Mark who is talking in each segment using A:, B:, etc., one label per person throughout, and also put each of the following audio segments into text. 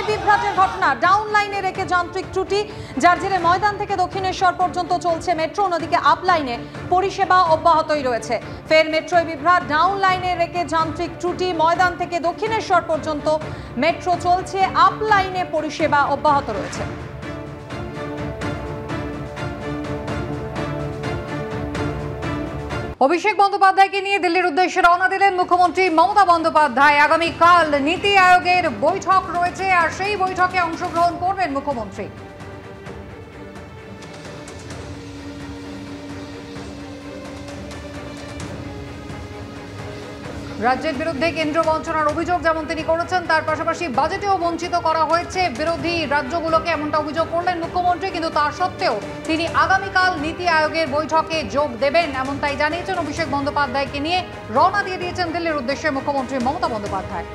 A: মেট্রোয় বিভ্রাটের ঘটনা, ডাউন লাইনে রেখে যান্ত্রিক ত্রুটি, যার জেরে ময়দান থেকে দক্ষিণেশ্বর পর্যন্ত চলছে মেট্রো, অন্যদিকে আপ লাইনে পরিষেবা অব্যাহতই রয়েছে। ফের মেট্রোয় বিভ্রাট, ডাউন লাইনে রেখে যান্ত্রিক ত্রুটি, ময়দান থেকে দক্ষিণেশ্বর পর্যন্ত মেট্রো চলছে, আপ লাইনে পরিষেবা অব্যাহত রয়েছে। অভিষেক বন্দ্যোপাধ্যায়কে নিয়ে দিল্লির উদ্দেশ্যে রওনা দিলেন মুখ্যমন্ত্রী মমতা বন্দ্যোপাধ্যায়। আগামীকাল নীতি আয়োগের বৈঠক রয়েছে, আর সেই বৈঠকে অংশগ্রহণ করবেন মুখ্যমন্ত্রী। রাজ্যের বিরুদ্ধে কেন্দ্র বঞ্চনার অভিযোগ যেমন তিনি করেছেন, তার পাশাপাশি বাজেটেও বঞ্চিত করা হয়েছে বিরোধী রাজ্যগুলোকে, এমনটা অভিযোগ করলেন মুখ্যমন্ত্রী। কিন্তু তার সত্ত্বেও তিনি আগামীকাল নীতি আয়োগের বৈঠকে যোগ দেবেন, এমনটাই জানিয়েছেন। অভিষেক বন্দ্যোপাধ্যায়কে নিয়ে রওনা দিয়ে দিয়েছেন দিল্লির উদ্দেশ্যে মুখ্যমন্ত্রী মমতা বন্দ্যোপাধ্যায়।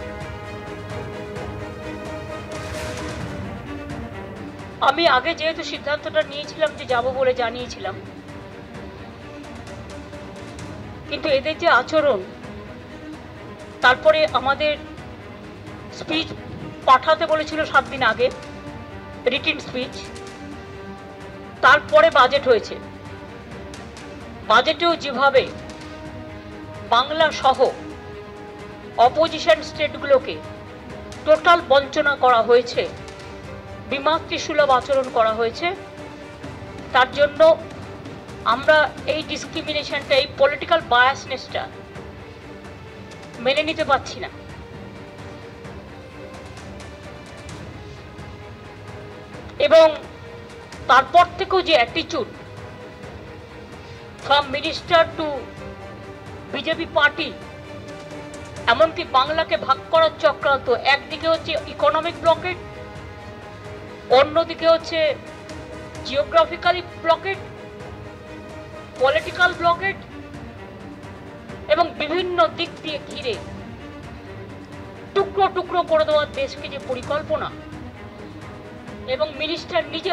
B: আমি আগে যেহেতু সিদ্ধান্তটা নিয়েছিলাম যে যাব বলে জানিয়েছিলাম, কিন্তু এদের যে আচরণ, তারপরে আমাদের স্পিচ পাঠাতে বলেছিল 7 দিন আগে, রিটেন স্পিচ, তারপরে বাজেট হয়েছে। বাজেটেও যেভাবে বাংলা সহ অপোজিশন স্টেটগুলোকে টোটাল বঞ্চনা করা হয়েছে, বিমাতৃসুলভ আচরণ করা হয়েছে, তার জন্য আমরা এই ডিসক্রিমিনেশনটা, এই পলিটিক্যাল বায়াসনেসটা মেনে নিতে পারছি না। এবং তারপর থেকেও যে attitude from minister two BJP party, এমনকি বাংলাকে ভাগ করার চক্রান্ত, একদিকে হচ্ছে ইকোনমিক ব্লকেট, অন্যদিকে হচ্ছে জিওগ্রাফিক্যালি ব্লকেট, পলিটিক্যাল ব্লকেট, এবং বিভিন্ন দিক দিয়ে ঘিরে টুকরো টুকরো করে দেওয়ার দেশকে যে পরিকল্পনা, এবং মিনিস্টার নিজে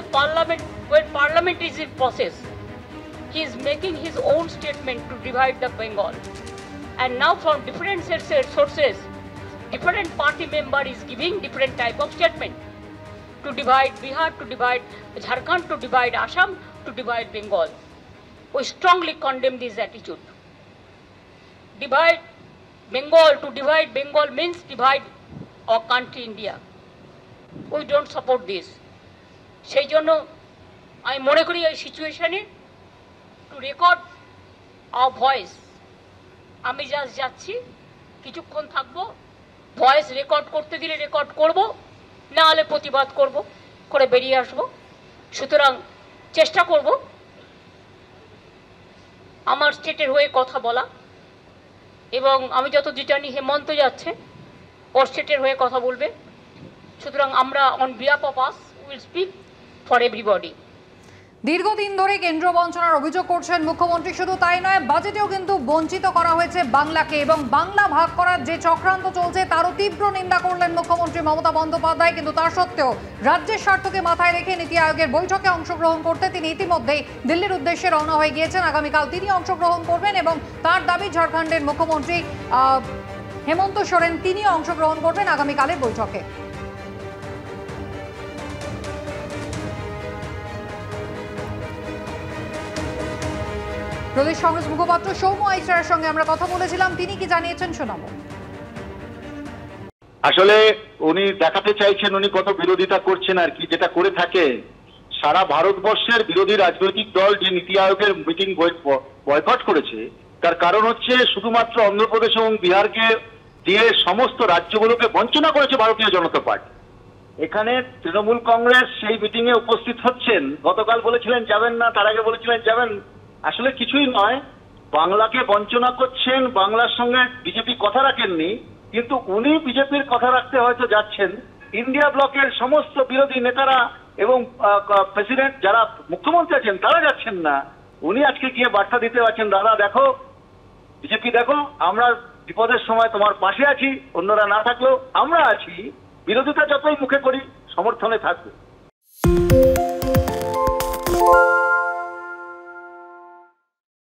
B: parliament is in process, he is making his own statement to divide the Bengal, and now from different sources different party member is giving different type of statement to divide Bihar, to divide Jharkhand, to divide Assam, to divide Bengal. We strongly condemn this attitude. Divide Bengal, to divide Bengal means divide our country India. We don't support this. সেই জন্য আমি মনে করি এই সিচুয়েশনে two record hour voice, আমি just যাচ্ছি, কিছুক্ষণ থাকবো, ভয়েস রেকর্ড করতে দিলে রেকর্ড করব, না হলে প্রতিবাদ করব, করে বেরিয়ে আসব। সুতরাং চেষ্টা করব আমার স্টেটের হয়ে কথা বলা, এবং আমি যতদূর জানি হেমন্ত যাচ্ছে, ওর স্টেটের হয়ে কথা বলবে। সুতরাং আমরা on behalf of us will speak for everybody.
A: দীর্ঘদিন ধরে কেন্দ্র বঞ্চনার অভিযোগ করছেন মুখ্যমন্ত্রী। শুধু তাই নয়, বাজেটেও কিন্তু বঞ্চিত করা হয়েছে বাংলাকে, এবং বাংলা ভাগ করার যে চক্রান্ত চলছে তারও তীব্র নিন্দা করলেন মুখ্যমন্ত্রী মমতা বন্দ্যোপাধ্যায়। কিন্তু তার সত্ত্বেও রাজ্যের স্বার্থকে মাথায় রেখে নীতি আয়োগের বৈঠকে অংশগ্রহণ করতে তিনি ইতিমধ্যেই দিল্লির উদ্দেশ্যে রওনা হয়ে গিয়েছেন। আগামীকাল তিনি অংশগ্রহণ করবেন, এবং তার দাবি ঝাড়খণ্ডের মুখ্যমন্ত্রী হেমন্ত সোরেন তিনিও অংশগ্রহণ করবেন আগামীকালের বৈঠকে। প্রদেশ কংগ্রেস মুখপাত্র সৌম্য আইচারের সঙ্গে আমরা কথা বলেছিলাম, তিনি কি জানিয়েছেন শোনাবো।
C: আসলে উনি দেখাতে চাইছেন উনি কত বিরোধিতা করছেন আর কি, যেটা করে থাকে সারা ভারতবর্ষের বিরোধী রাজনৈতিক দল যে নীতি আয়োগের মিটিং বয়কট করেছে, তার কারণ হচ্ছে শুধুমাত্র অন্ধ্রপ্রদেশ এবং বিহারকে দিয়ে সমস্ত রাজ্যগুলোকে বঞ্চনা করেছে ভারতীয় জনতা পার্টি। এখানে তৃণমূল কংগ্রেস সেই মিটিং এ উপস্থিত হচ্ছেন, গতকাল বলেছিলেন যাবেন না, তার আগে বলেছিলেন যাবেন। আসলে কিছুই নয়, বাংলাকে বঞ্চনা করছেন, বাংলার সঙ্গে বিজেপি কথা রাখেননি, কিন্তু উনি বিজেপির কথা রাখতে হয়তো যাচ্ছেন। ইন্ডিয়া ব্লকের সমস্ত বিরোধী নেতারা এবং প্রেসিডেন্ট যারা মুখ্যমন্ত্রী আছেন তারা যাচ্ছেন না। উনি আজকে গিয়ে বার্তা দিতে পারছেন, দাদা দেখো, বিজেপি দেখো, আমরা বিপদের সময় তোমার পাশে আছি, অন্যরা না থাকলেও আমরা আছি, বিরোধিতা যতই মুখে করি সমর্থনে থাকবো।